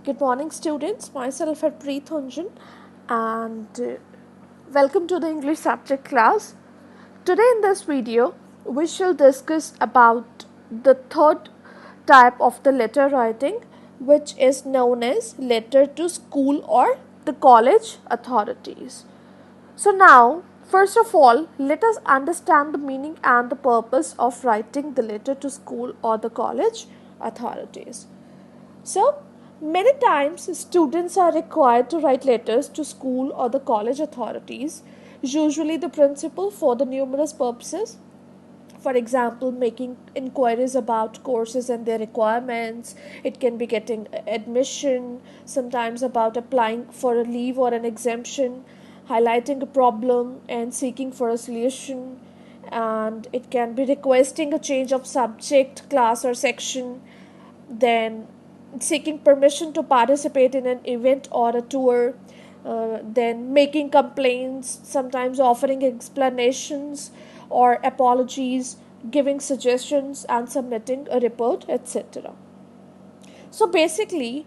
Good morning, students. Myself is Preet Hunjan, and welcome to the English subject class. Today, in this video, we shall discuss about the third type of the letter writing, which is known as letter to school or the college authorities. So, now, first of all, let us understand the meaning and the purpose of writing the letter to school or the college authorities. So, many times students are required to write letters to school or the college authorities, usually the principal, for the numerous purposes. For example, making inquiries about courses and their requirements. It can be getting admission, sometimes about applying for a leave or an exemption, highlighting a problem and seeking for a solution. And it can be requesting a change of subject, class, or section, then seeking permission to participate in an event or a tour, then making complaints, sometimes offering explanations or apologies, giving suggestions, and submitting a report, etc. So basically,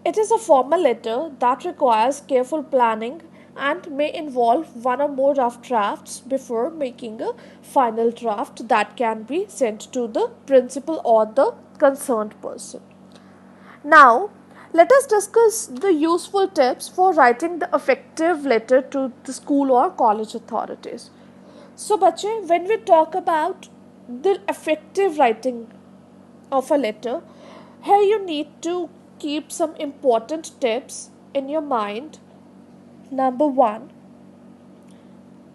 it is a formal letter that requires careful planning and may involve one or more rough drafts before making a final draft that can be sent to the principal or the concerned person. Now, let us discuss the useful tips for writing the effective letter to the school or college authorities. So, bache, when we talk about the effective writing of a letter, here you need to keep some important tips in your mind. Number one,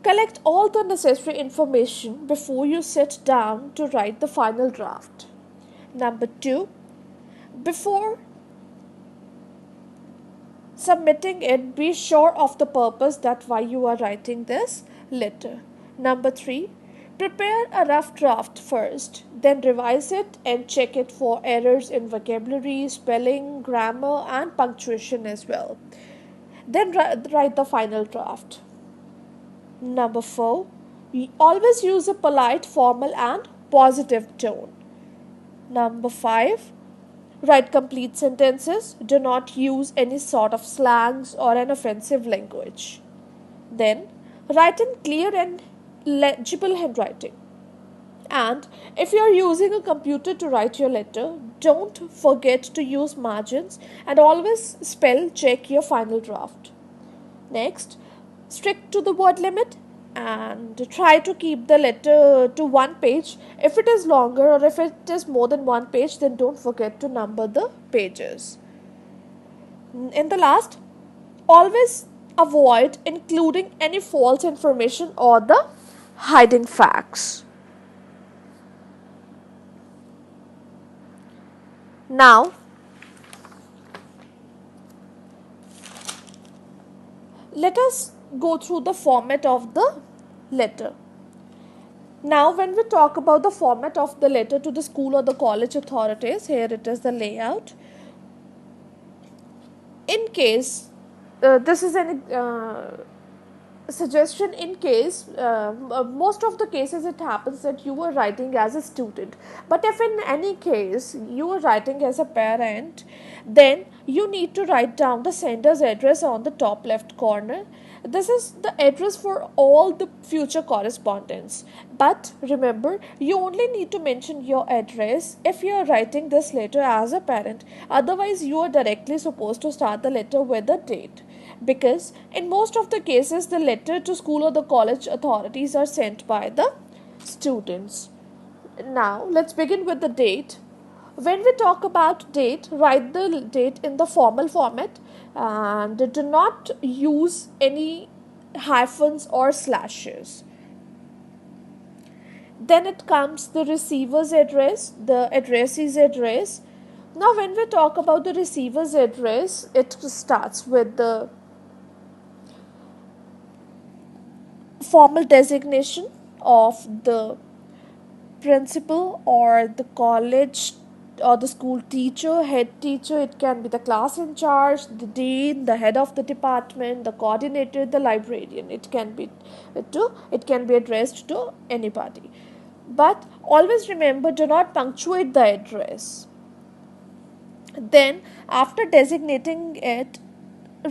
collect all the necessary information before you sit down to write the final draft. Number two, before submitting it, be sure of the purpose that why you are writing this letter. Number 3, prepare a rough draft first, then revise it and check it for errors in vocabulary, spelling, grammar, and punctuation as well. Then write the final draft. Number 4, always use a polite, formal, and positive tone. Number 5, write complete sentences. Do not use any sort of slangs or an offensive language. Then, write in clear and legible handwriting. And if you are using a computer to write your letter, don't forget to use margins and always spell check your final draft. Next, stick to the word limit and try to keep the letter to one page. If it is longer or if it is more than one page, then don't forget to number the pages. In the last, always avoid including any false information or the hiding facts. Now, let us go through the format of the letter. Now, when we talk about the format of the letter to the school or the college authorities, here it is the layout. In case this is an suggestion, in case most of the cases it happens that you are writing as a student, but if in any case you are writing as a parent, then you need to write down the sender's address on the top left corner. This is the address for all the future correspondence, but remember, you only need to mention your address if you are writing this letter as a parent. Otherwise, you are directly supposed to start the letter with the date, because in most of the cases the letter to school or the college authorities are sent by the students. Now let's begin with the date. When we talk about date, write the date in the formal format and do not use any hyphens or slashes. Then it comes the receiver's address, the addressee's address. Now when we talk about the receiver's address, it starts with the formal designation of the principal or the college or the school teacher, head teacher. It can be the class in charge, the dean, the head of the department, the coordinator, the librarian. It can be addressed to anybody. But always remember, do not punctuate the address. Then, after designating it,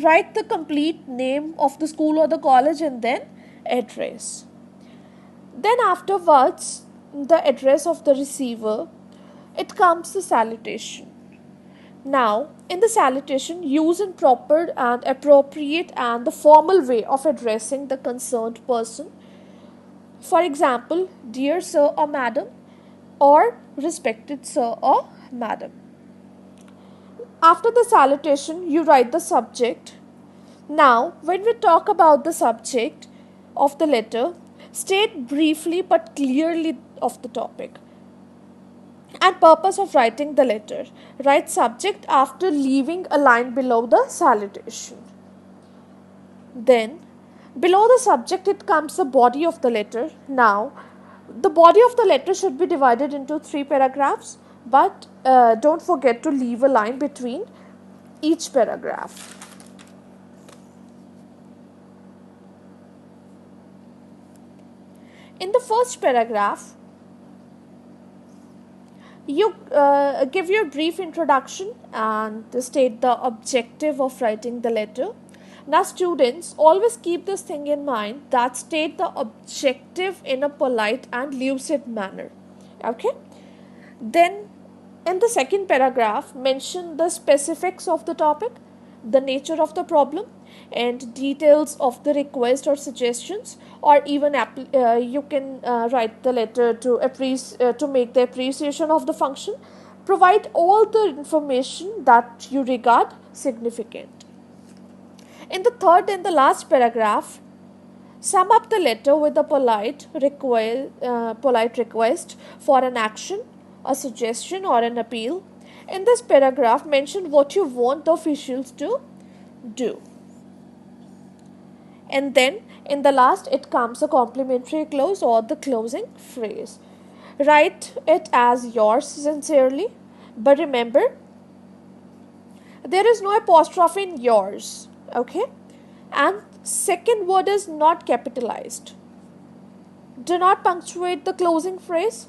write the complete name of the school or the college and then address. Then, afterwards, the address of the receiver, it comes the salutation. Now, in the salutation, use in proper and appropriate and the formal way of addressing the concerned person. For example, dear sir or madam, or respected sir or madam. After the salutation, you write the subject. Now, when we talk about the subject of the letter, state briefly but clearly of the topic and purpose of writing the letter. Write subject after leaving a line below the salutation. Then, below the subject, it comes the body of the letter. Now, the body of the letter should be divided into 3 paragraphs, but don't forget to leave a line between each paragraph. In the first paragraph, you give your brief introduction and state the objective of writing the letter. Now, students, always keep this thing in mind that state the objective in a polite and lucid manner. Okay? Then, in the second paragraph, mention the specifics of the topic, the nature of the problem, and details of the request or suggestions, or even you can write the letter to make the appreciation of the function. Provide all the information that you regard significant. In the third and the last paragraph, sum up the letter with a polite request for an action, a suggestion, or an appeal. In this paragraph, mention what you want the officials to do. And then, in the last, it comes a complimentary clause or the closing phrase. Write it as yours sincerely, but remember, there is no apostrophe in yours. Okay, and second word is not capitalized. Do not punctuate the closing phrase.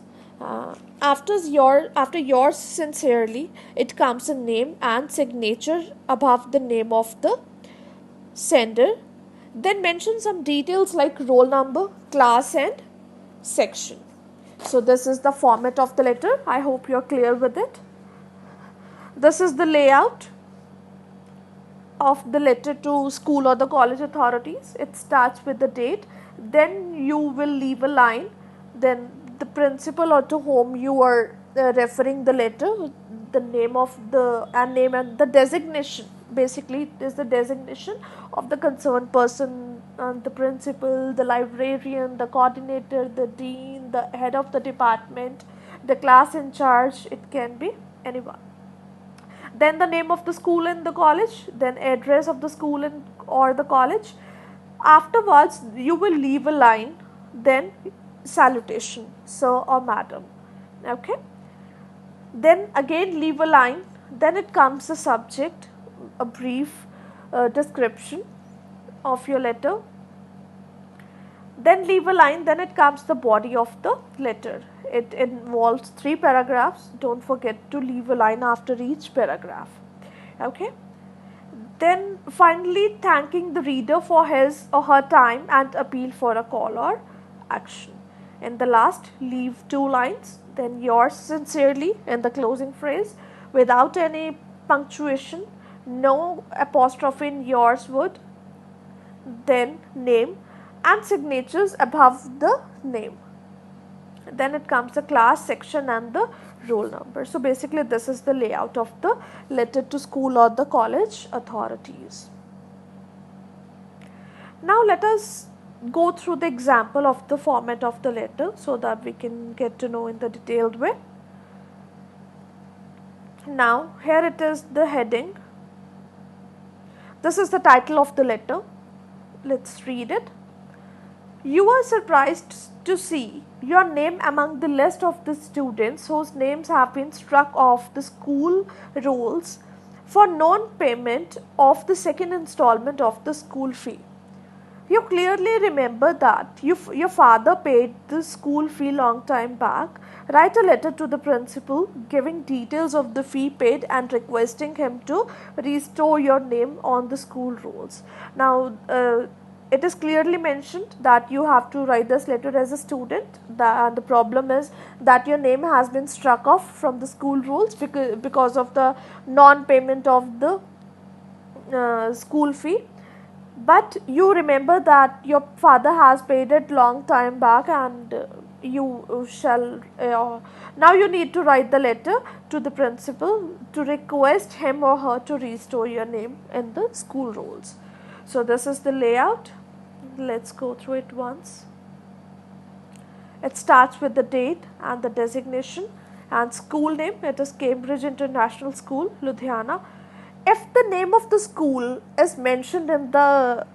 After yours sincerely, it comes a name and signature above the name of the sender. Then mention some details like roll number, class, and section. So this is the format of the letter. I hope you're clear with it. This is the layout of the letter to school or the college authorities. It starts with the date, then you will leave a line, then the principal or to whom you are referring the letter, the name of the name and the designation. Basically, it is the designation of the concerned person, the principal, the librarian, the coordinator, the dean, the head of the department, the class in charge. It can be anyone. Then the name of the school and the college, then address of the school and or the college. Afterwards, you will leave a line, then salutation, sir or madam. Okay. Then again leave a line, then it comes the subject, a brief description of your letter. Then leave a line, then it comes the body of the letter. It involves 3 paragraphs. Don't forget to leave a line after each paragraph. Okay. Then finally thanking the reader for his or her time and appeal for a call or action. In the last, leave 2 lines, then yours sincerely in the closing phrase without any punctuation, no apostrophe in yours word, then name and signatures above the name. Then it comes the class, section, and the roll number. So basically, this is the layout of the letter to school or the college authorities. Now let us go through the example of the format of the letter so that we can get to know in the detailed way. Now here it is the heading. This is the title of the letter. Let's read it. You are surprised to see your name among the list of the students whose names have been struck off the school rolls for non-payment of the second installment of the school fee. You clearly remember that your father paid the school fee long time back. Write a letter to the principal giving details of the fee paid and requesting him to restore your name on the school rolls. Now, it is clearly mentioned that you have to write this letter as a student. The problem is that your name has been struck off from the school rules because of the non-payment of the school fee. But you remember that your father has paid it long time back, and you shall now you need to write the letter to the principal to request him or her to restore your name in the school rolls. So this is the layout. Let's go through it once. It starts with the date and the designation and school name. It is Cambridge International School, Ludhiana. If the name of the school is mentioned in the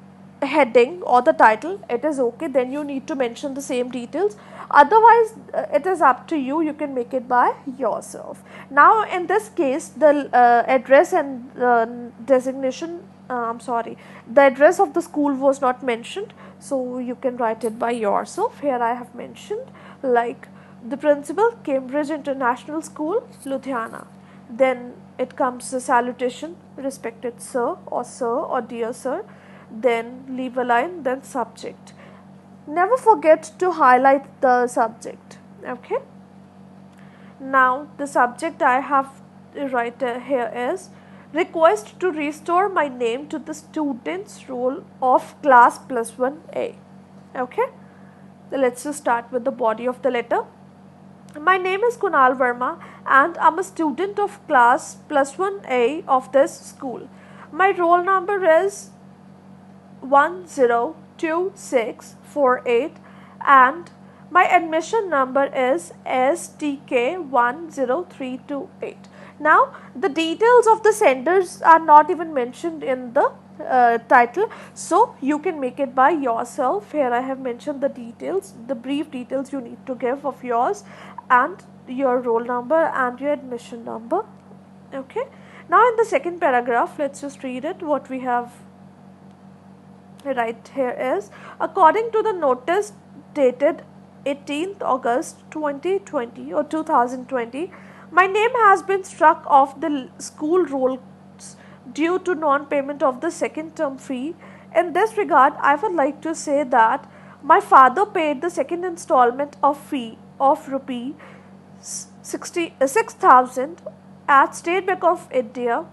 heading or the title, it is okay. Then you need to mention the same details. Otherwise, it is up to you. You can make it by yourself. Now, in this case, the address and designation, the address of the school was not mentioned. So, you can write it by yourself. Here I have mentioned like the principal, Cambridge International School, Ludhiana. Then it comes the salutation, respected sir or dear sir, then leave a line, then subject. Never forget to highlight the subject. Okay. Now the subject I have right here is request to restore my name to the student's roll of class +1A. Okay. So let's just start with the body of the letter. My name is Kunal Verma and I'm a student of class +1A of this school. My roll number is 102648 and my admission number is STK10328. Now the details of the senders are not even mentioned in the title, so you can make it by yourself. Here I have mentioned the details, the brief details you need to give of yours and your roll number and your admission number. Okay. Now in the second paragraph, let's just read it. What we have right here is, according to the notice dated 18th August 2020 or 2020, my name has been struck off the school rolls due to non-payment of the second term fee. In this regard, I would like to say that my father paid the second installment of fee of rupee 6,000 at State Bank of India,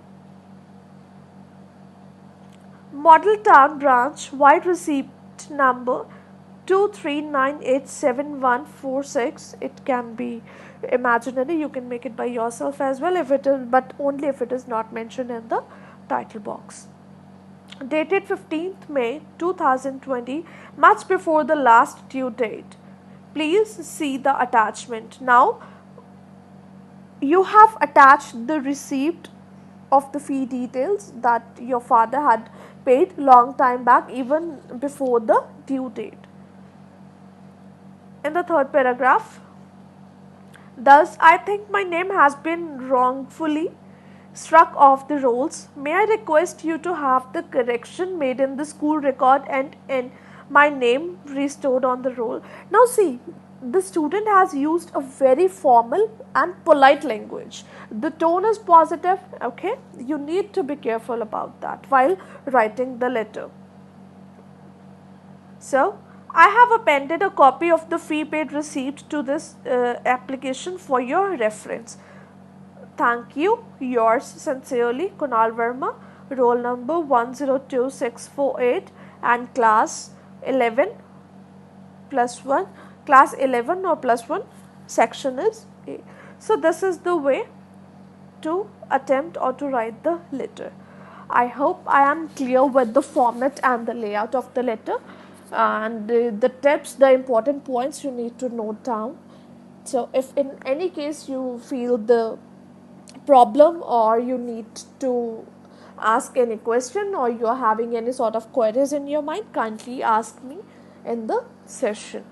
Model Town branch, white receipt number 2398746. It can be imaginary, you can make it by yourself as well if it is, but only if it is not mentioned in the title box. Dated 15th May 2020, much before the last due date. Please see the attachment. Now you have attached the receipt of the fee details that your father had paid long time back, even before the due date. In the third paragraph, thus I think my name has been wrongfully struck off the rolls. May I request you to have the correction made in the school record and in my name restored on the roll. Now see, the student has used a very formal and polite language. The tone is positive, okay? You need to be careful about that while writing the letter. So, I have appended a copy of the fee paid receipt to this application for your reference. Thank you. Yours sincerely, Kunal Verma, roll number 102648 and class 11 +1. Class 11 or +1 section is A. So this is the way to attempt or to write the letter. I hope I am clear with the format and the layout of the letter, and the tips, the important points you need to note down. So if in any case you feel the problem or you need to ask any question or you are having any sort of queries in your mind, kindly ask me in the session.